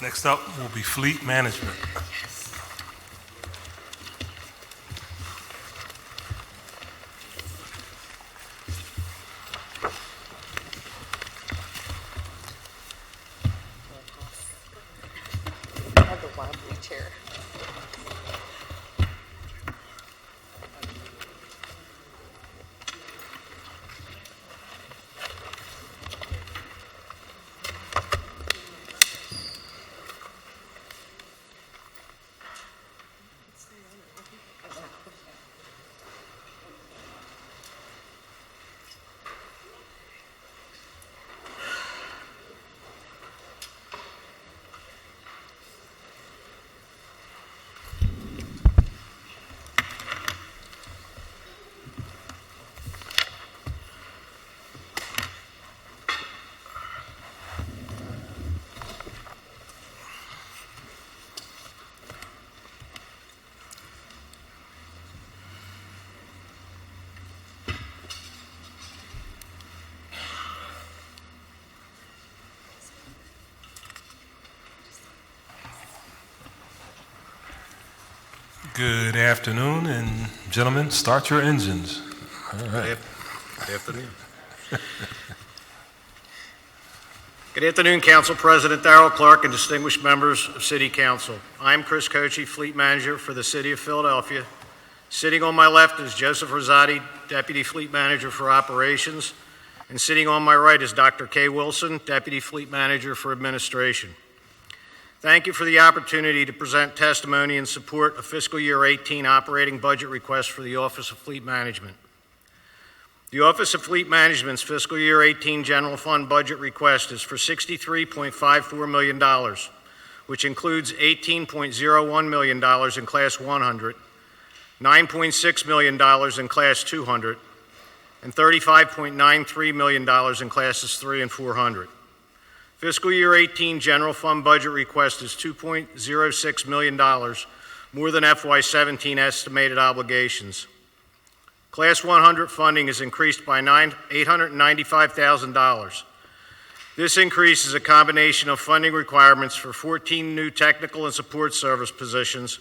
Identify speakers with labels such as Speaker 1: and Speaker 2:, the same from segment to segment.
Speaker 1: Next up will be fleet management.
Speaker 2: I have the wobbly chair.
Speaker 1: Good afternoon, and gentlemen, start your engines. All right.
Speaker 3: Good afternoon. Good afternoon, Council President Darrell Clark and distinguished members of City Council. I'm Chris Kochi, Fleet Manager for the City of Philadelphia. Sitting on my left is Joseph Rosati, Deputy Fleet Manager for Operations, and sitting on my right is Dr. Kay Wilson, Deputy Fleet Manager for Administration. Thank you for the opportunity to present testimony in support of Fiscal Year 18 operating budget request for the Office of Fleet Management. The Office of Fleet Management's Fiscal Year 18 General Fund budget request is for $63.54 million, which includes $18.01 million in Class 100, $9.6 million in Class 200, and $35.93 million in Classes 3 and 400. Fiscal Year 18 General Fund budget request is $2.06 million, more than FY2017 estimated obligations. Class 100 funding is increased by $895,000. This increase is a combination of funding requirements for 14 new technical and support service positions,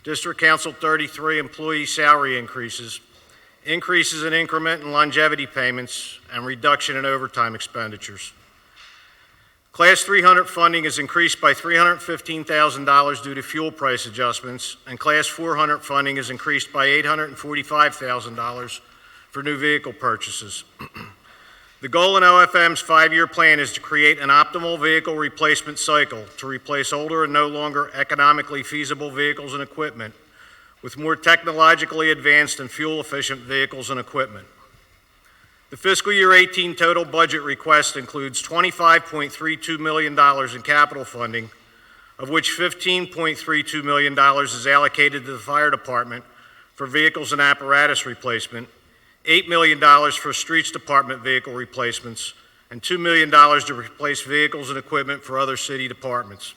Speaker 3: District Council 33 employee salary increases, increases in increment and longevity payments, and reduction in overtime expenditures. Class 300 funding is increased by $315,000 due to fuel price adjustments, and Class 400 funding is increased by $845,000 for new vehicle purchases. The goal in OFM's 5-year plan is to create an optimal vehicle replacement cycle to replace older and no longer economically feasible vehicles and equipment with more technologically advanced and fuel-efficient vehicles and equipment. The Fiscal Year 18 total budget request includes $25.32 million in capital funding, of which $15.32 million is allocated to the Fire Department for vehicles and apparatus replacement, $8 million for Streets Department vehicle replacements, and $2 million to replace vehicles and equipment for other city departments.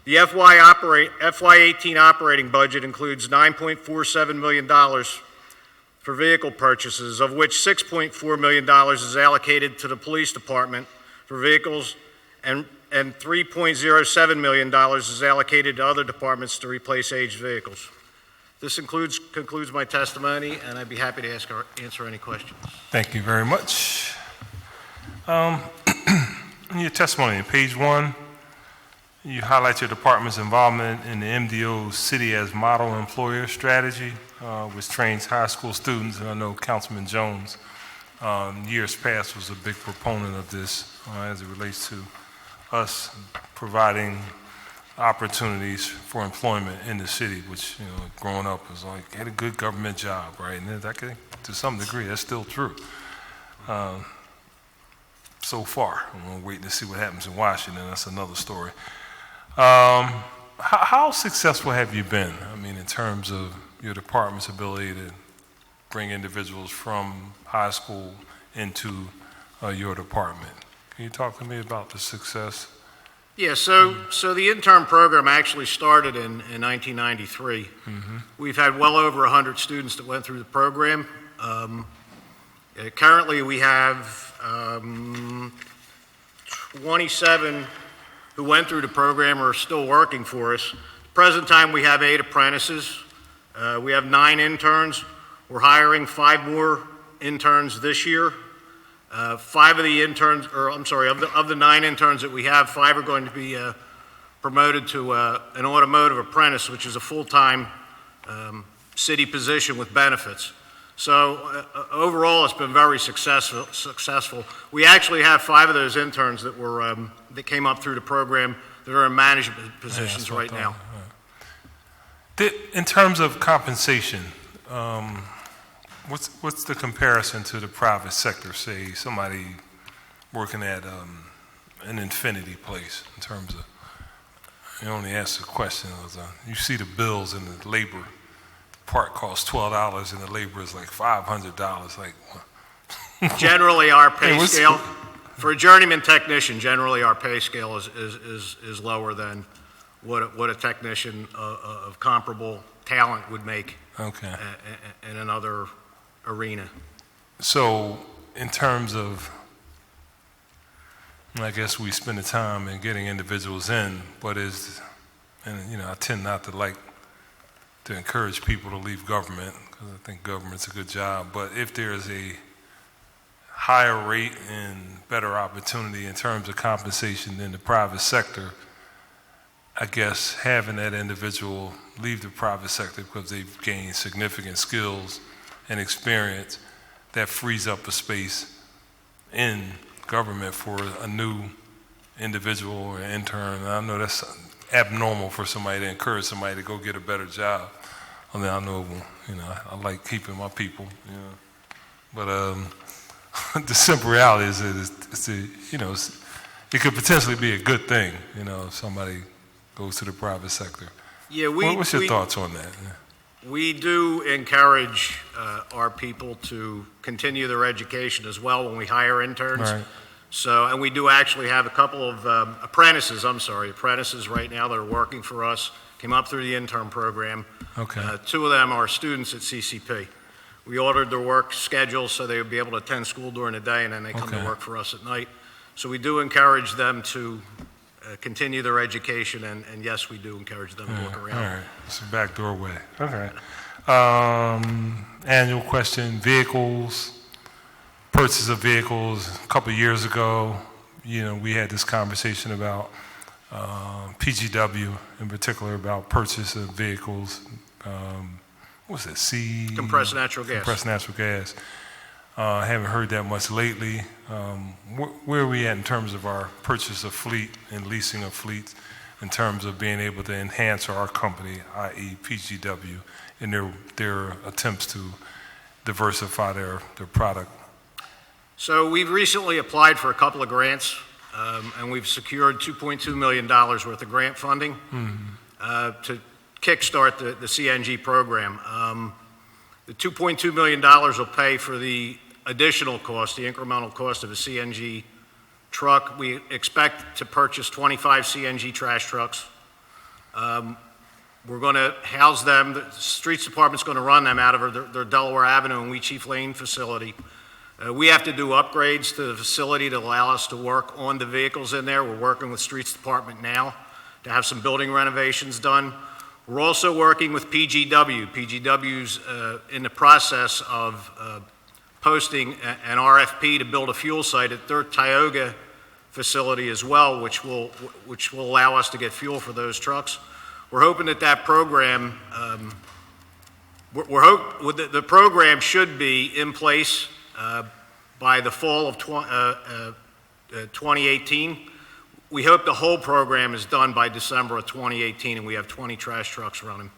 Speaker 3: The FY18 operating budget includes $9.47 million for vehicle purchases, of which $6.4 million is allocated to the Police Department for vehicles, and $3.07 million is allocated to other departments to replace aged vehicles. This concludes my testimony, and I'd be happy to answer any questions.
Speaker 1: Thank you very much. In your testimony, on page 1, you highlight your department's involvement in the MDO City as Model Employer strategy, which trains high school students, and I know Councilman Jones, years past, was a big proponent of this as it relates to us providing opportunities for employment in the city, which, you know, growing up was like, get a good government job, right? And that could, to some degree, that's still true. So far, we're waiting to see what happens in Washington. That's another story. How successful have you been? I mean, in terms of your department's ability to bring individuals from high school into your department. Can you talk to me about the success?
Speaker 3: Yeah, so the intern program actually started in 1993.
Speaker 1: Mm-hmm.
Speaker 3: We've had well over 100 students that went through the program. Currently we have 27 who went through the program are still working for us. At the present time, we have 8 apprentices. We have 9 interns. We're hiring 5 more interns this year. 5 of the interns, or I'm sorry, of the 9 interns that we have, 5 are going to be promoted to an automotive apprentice, which is a full-time city position with benefits. So overall, it's been very successful. We actually have 5 of those interns that came up through the program that are in management positions right now.
Speaker 1: In terms of compensation, what's the comparison to the private sector? Say somebody working at an Infinity place in terms of, you only ask the question, you see the bills and the labor part costs $12 and the labor is like $500. Like,
Speaker 3: generally, our pay scale for a journeyman technician, generally our pay scale is lower than what a technician of comparable talent would make. Okay. In another arena. So, in terms of, I guess we spend the time in getting individuals in, but I tend not to like to encourage people to leave government because I think government's a good job. But if there's a higher rate and better opportunity in terms of compensation than the private sector, I guess having that individual leave the private sector because they've gained significant skills and experience, that frees up a space in government for a new individual or intern. And I know that's abnormal for somebody to encourage somebody to go get a better job. I mean, I know, I like keeping my people, but the simple reality is that it could potentially be a good thing, if somebody goes to the private sector. Yeah, what's your thoughts on that? Yeah. We do encourage our people to continue their education as well when we hire interns. Right. So, and we do actually have a couple of apprentices right now that are working for us, came up through the intern program. Okay. 2 of them are students at CCP. We ordered their work schedules so they would be able to attend school during the day and then they come to work for us at night. So we do encourage them to continue their education, and yes, we do encourage them to look around.
Speaker 1: All right, it's a backdoor way. Okay. Annual question, vehicles, purchase of vehicles. A couple of years ago, we had this conversation about PGW, in particular about purchase of vehicles. What's it,
Speaker 3: compressed natural gas.
Speaker 1: Compressed natural gas. I haven't heard that much lately. Where are we at in terms of our purchase of fleet and leasing of fleet in terms of being able to enhance our company, i.e. PGW, in their attempts to diversify their product?
Speaker 3: So we've recently applied for a couple of grants, and we've secured $2.2 million worth of grant funding to kickstart the CNG program. The $2.2 million will pay for the additional cost, the incremental cost of a CNG truck. We expect to purchase 25 CNG trash trucks. We're going to house them. The streets department's going to run them out of their Delaware Avenue and Wheat Chief Lane facility. We have to do upgrades to the facility to allow us to work on the vehicles in there. We're working with streets department now to have some building renovations done. We're also working with PGW. PGW's in the process of posting an RFP to build a fuel site at their Tioga facility as well, which will allow us to get fuel for those trucks. We're hoping that program, the program should be in place by the fall of 2018. We hope the whole program is done by December of 2018, and we have 20 trash trucks running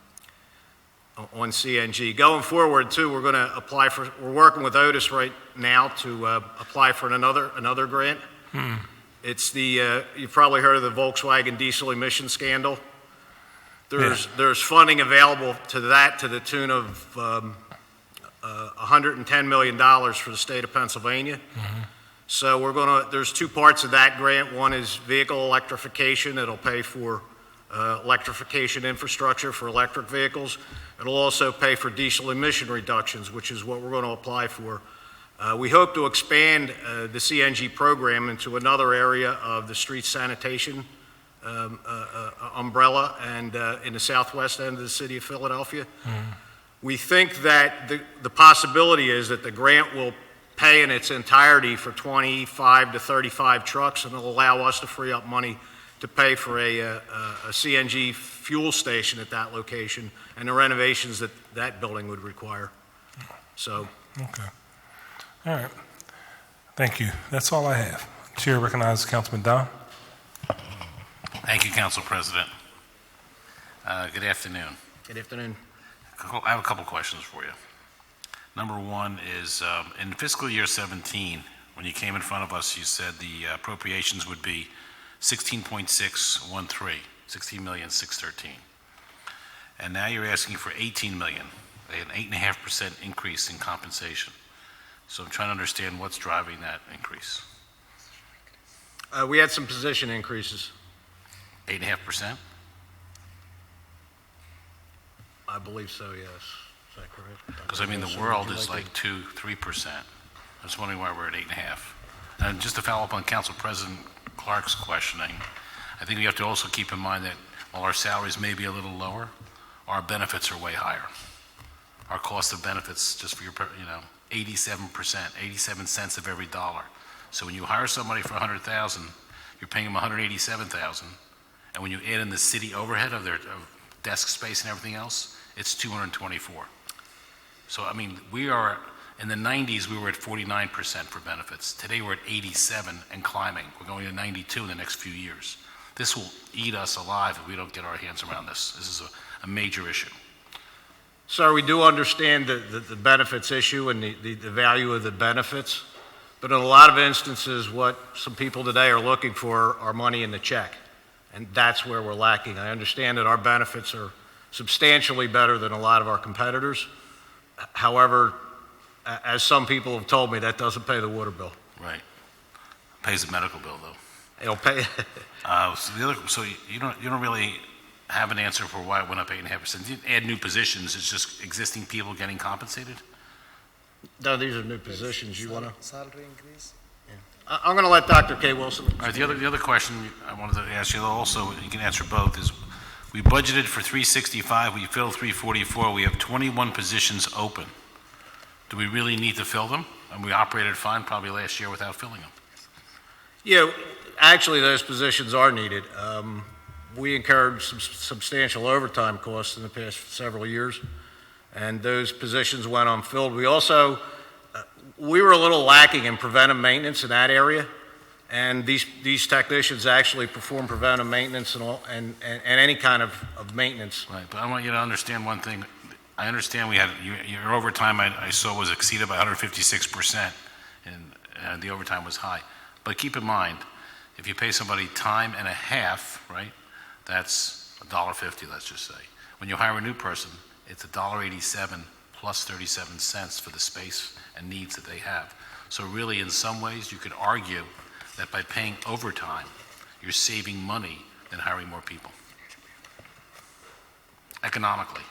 Speaker 3: on CNG. Going forward, too, we're going to we're working with Otis right now to apply for another grant. It's you've probably heard of the Volkswagen diesel emission scandal. There's funding available to the tune of $110 million for the state of Pennsylvania. So there's 2 parts of that grant. One is vehicle electrification. It'll pay for electrification infrastructure for electric vehicles. It'll also pay for diesel emission reductions, which is what we're going to apply for. We hope to expand the CNG program into another area of the street sanitation umbrella and in the southwest end of the city of Philadelphia. We think that the possibility is that the grant will pay in its entirety for 25 to 35 trucks, and it'll allow us to free up money to pay for a CNG fuel station at that location and the renovations that that building would require. So,
Speaker 1: Okay. All right. Thank you. That's all I have. Chair recognizes Councilman Don.
Speaker 2: Thank you, Council President. Good afternoon.
Speaker 3: good afternoon.
Speaker 2: I have a couple questions for you. Number one is, in fiscal year 17, when you came in front of us, you said the appropriations would be 16.613, 16,613. And now you're asking for 18 million, an 8.5% increase in compensation. So I'm trying to understand what's driving that increase.
Speaker 3: We had some position increases.
Speaker 2: 8.5%?
Speaker 3: I believe so, yes. Is that correct?
Speaker 2: Because I mean, the world is like 2-3%. I was wondering why we're at 8.5. And just to follow up on Council President Clark's questioning, I think we have to also keep in mind that while our salaries may be a little lower, our benefits are way higher. Our cost of benefits, just for your, 87%, 87 cents of every dollar. So when you hire somebody for $100,000, you're paying them $187,000, and when you add in the city overhead of their desk space and everything else, it's $224. So I mean, we are in the 90s. We were at 49% for benefits. Today we're at 87 and climbing. We're going to 92 in the next few years. This will eat us alive if we don't get our hands around this. This is a major issue.
Speaker 3: Sir, we do understand the benefits issue and the value of the benefits, but in a lot of instances, what some people today are looking for are money in the check, and that's where we're lacking. I understand that our benefits are substantially better than a lot of our competitors. However, as some people have told me, that doesn't pay the water bill.
Speaker 2: Right. Pays the medical bill, though.
Speaker 3: It'll pay.
Speaker 2: So you don't really have an answer for why it went up 8.5%. You didn't add new positions. It's just existing people getting compensated.
Speaker 3: No, these are new positions. You want to?
Speaker 4: Salary increase?
Speaker 3: I'm going to let Dr. K. Wilson.
Speaker 2: All right. The other question I wanted to ask you, also, you can answer both, is we budgeted for 365. We filled 344. We have 21 positions open. Do we really need to fill them? And we operated fine probably last year without filling them.
Speaker 3: Yeah, actually, those positions are needed. We incurred some substantial overtime costs in the past several years, and those positions went unfilled. We also, we were a little lacking in preventive maintenance in that area, and these technicians actually perform preventive maintenance and any kind of maintenance.
Speaker 2: Right, but I want you to understand one thing. I understand we had, your overtime I saw was exceeded by 156%, and the overtime was high. But keep in mind, if you pay somebody time and a half, right, that's $1.50, let's just say. When you hire a new person, it's $1.87 plus 37 cents for the space and needs that they have. So really, in some ways, you could argue that by paying overtime, you're saving money than hiring more people, economically.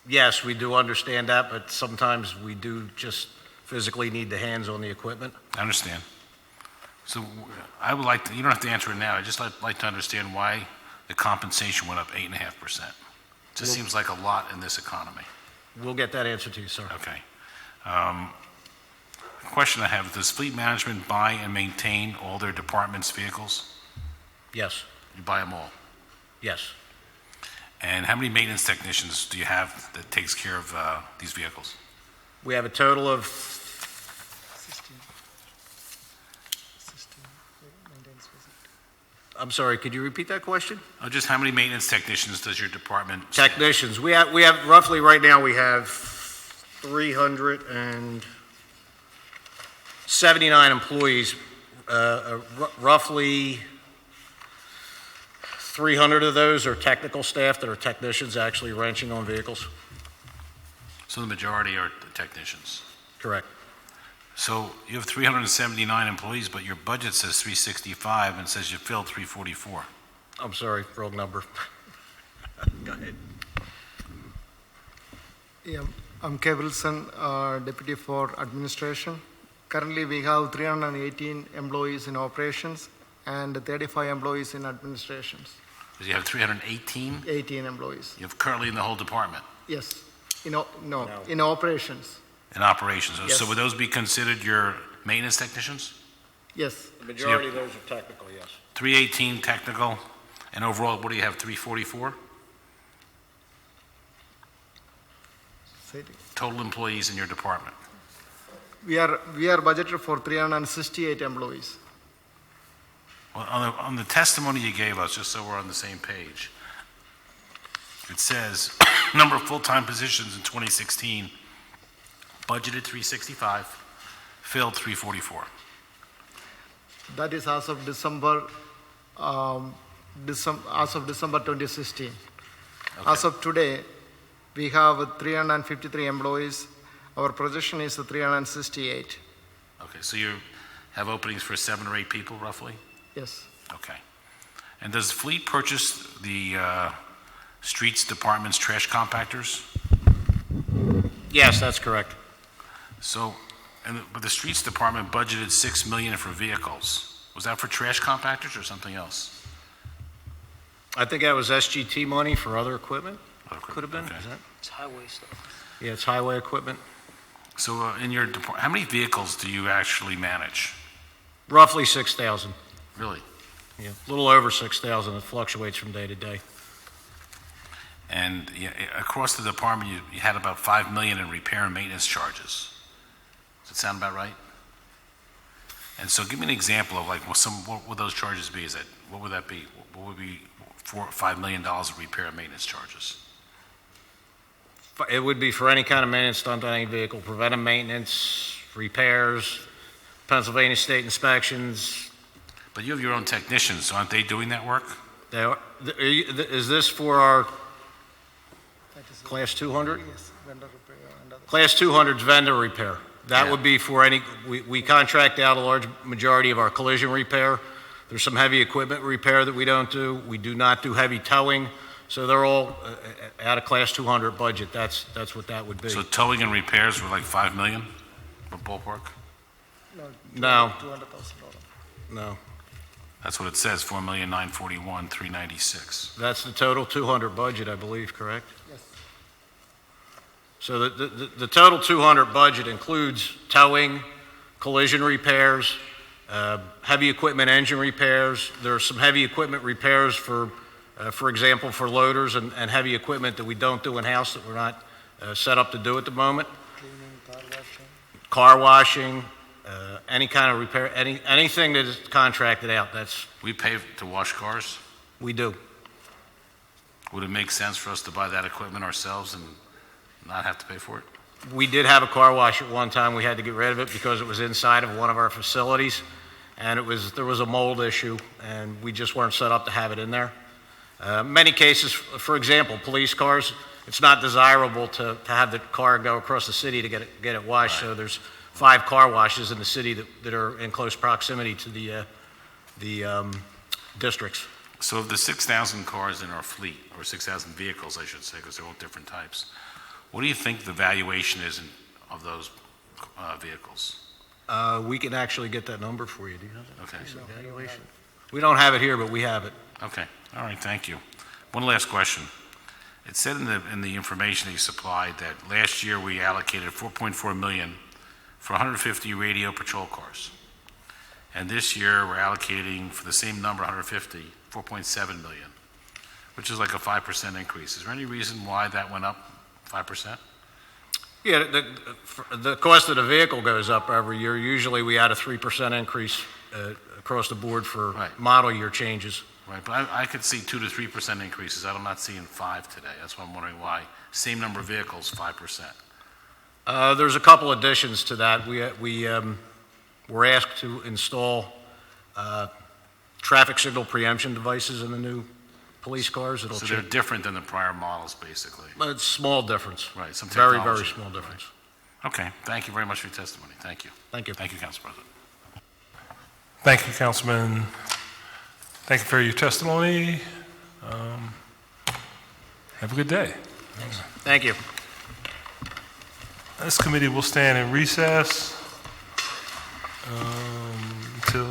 Speaker 3: Yes, we do understand that, but sometimes we do just physically need the hands on the equipment.
Speaker 2: I understand. So I would like to, you don't have to answer it now, I'd just like to understand why the compensation went up 8.5%. Just seems like a lot in this economy.
Speaker 3: We'll get that answer to you, sir.
Speaker 2: Okay. Question I have, does fleet management buy and maintain all their departments' vehicles?
Speaker 3: Yes,
Speaker 2: You buy them all?
Speaker 3: yes.
Speaker 2: And how many maintenance technicians do you have that takes care of these vehicles?
Speaker 3: We have a total of,
Speaker 4: 16 maintenance visit.
Speaker 3: I'm sorry, could you repeat that question?
Speaker 2: Just how many maintenance technicians does your department?
Speaker 3: Technicians. We have roughly right now, we have 379 employees. Roughly 300 of those are technical staff that are technicians actually wrenching on vehicles.
Speaker 2: So the majority are technicians.
Speaker 3: Correct.
Speaker 2: So you have 379 employees, but your budget says 365 and says you filled 344.
Speaker 3: I'm sorry, wrong number. Go ahead.
Speaker 4: Yeah, I'm K. Wilson, Deputy for Administration. Currently, we have 318 employees in operations and 35 employees in administrations,
Speaker 2: Because you have 318
Speaker 4: 18 employees.
Speaker 2: you have currently in the whole department,
Speaker 4: Yes, in operations,
Speaker 2: in operations.
Speaker 4: Yes.
Speaker 2: So would those be considered your maintenance technicians?
Speaker 4: yes.
Speaker 3: The majority of those are technical, yes.
Speaker 2: 318 technical, and overall, what do you have, 344?
Speaker 4: Say it.
Speaker 2: Total employees in your department?
Speaker 4: We are budgeted for 368 employees.
Speaker 2: Well, on the testimony you gave us, just so we're on the same page, it says, number of full-time positions in 2016, budgeted 365, filled 344.
Speaker 4: That is as of December 2016.
Speaker 2: Okay.
Speaker 4: As of today, we have 353 employees. Our projection is 368.
Speaker 2: Okay, so you have openings for 7 or 8 people roughly?
Speaker 4: Yes.
Speaker 2: Okay. And does Fleet purchase the streets department's trash compactors?
Speaker 3: Yes, that's correct.
Speaker 2: So, but the streets department budgeted $6 million for vehicles. Was that for trash compactors or something else?
Speaker 3: I think that was SGT money for other equipment, could have been.
Speaker 2: Okay.
Speaker 3: Is that?
Speaker 5: It's highway stuff.
Speaker 3: Yeah, it's highway equipment.
Speaker 2: So in your department, how many vehicles do you actually manage?
Speaker 3: Roughly 6,000.
Speaker 2: Really?
Speaker 3: Yeah, a little over 6,000. It fluctuates from day to day.
Speaker 2: And across the department, you had about $5 million in repair and maintenance charges. Does that sound about right? And so give me an example of like, what would those charges be? What would that be? What would be $5 million of repair and maintenance charges?
Speaker 3: It would be for any kind of maintenance done to any vehicle, preventive maintenance, repairs, Pennsylvania state inspections.
Speaker 2: But you have your own technicians, so aren't they doing that work?
Speaker 3: Is this for our
Speaker 4: That is
Speaker 3: Class 200?
Speaker 4: Yes, vendor repair and other.
Speaker 3: Class 200's vendor repair. That
Speaker 2: Yeah.
Speaker 3: would be for we contract out a large majority of our collision repair. There's some heavy equipment repair that we don't do. We do not do heavy towing. So they're all out of Class 200 budget. That's what that would be.
Speaker 2: So towing and repairs were like $5 million, for ballpark?
Speaker 3: No.
Speaker 4: $200,000.
Speaker 3: No,
Speaker 2: That's what it says, $4,941,396.
Speaker 3: that's the total 200 budget, I believe, correct?
Speaker 4: Yes.
Speaker 3: So the total 200 budget includes towing, collision repairs, heavy equipment engine repairs. There are some heavy equipment repairs for example, for loaders and heavy equipment that we don't do in-house that we're not set up to do at the moment.
Speaker 4: Cleaning, car washing.
Speaker 3: Car washing, any kind of repair, anything that is contracted out,
Speaker 2: We pay to wash cars.
Speaker 3: we do.
Speaker 2: Would it make sense for us to buy that equipment ourselves and not have to pay for it?
Speaker 3: We did have a car wash at one time. We had to get rid of it because it was inside of one of our facilities, and there was a mold issue, and we just weren't set up to have it in there. Many cases, for example, police cars, it's not desirable to have the car go across the city to get it washed. So there's 5 car washes in the city that are in close proximity to the districts.
Speaker 2: So of the 6,000 cars in our fleet, or 6,000 vehicles, I should say, because they're all different types, what do you think the valuation is of those vehicles?
Speaker 3: We can actually get that number for you. Do you have that?
Speaker 2: Okay.
Speaker 3: Valuation? We don't have it here, but we have it.
Speaker 2: Okay, all right, thank you. One last question. It said in the information that you supplied that last year we allocated $4.4 million for 150 radio patrol cars. And this year we're allocating for the same number, 150, $4.7 million, which is like a 5% increase. Is there any reason why that went up 5%?
Speaker 3: Yeah, the cost of the vehicle goes up every year. Usually we add a 3% increase across the board for
Speaker 2: Right.
Speaker 3: model year changes.
Speaker 2: Right, but I could see 2 to 3% increases. I'm not seeing 5 today. That's why I'm wondering why. Same number of vehicles, 5%.
Speaker 3: There's a couple additions to that. We were asked to install traffic signal preemption devices in the new police cars. It'll
Speaker 2: So they're
Speaker 3: change.
Speaker 2: different than the prior models, basically.
Speaker 3: It's small difference.
Speaker 2: Right, some
Speaker 3: Very,
Speaker 2: technology.
Speaker 3: very small difference.
Speaker 2: Okay, thank you very much for your testimony. Thank you.
Speaker 3: Thank you.
Speaker 2: Thank you, Council President.
Speaker 1: Thank you, Councilman. Thank you for your testimony. Have a good day.
Speaker 3: Thank you.
Speaker 1: This committee will stand in recess until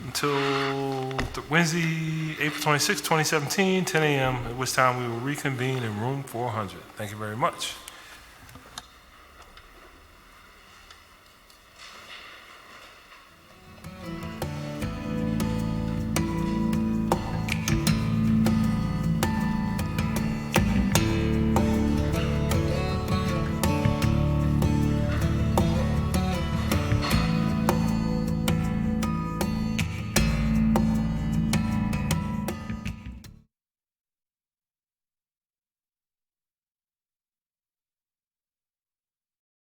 Speaker 1: Until Wednesday, April 26, 2017, 10 a.m., at which time we will reconvene in room 400. Thank you very much.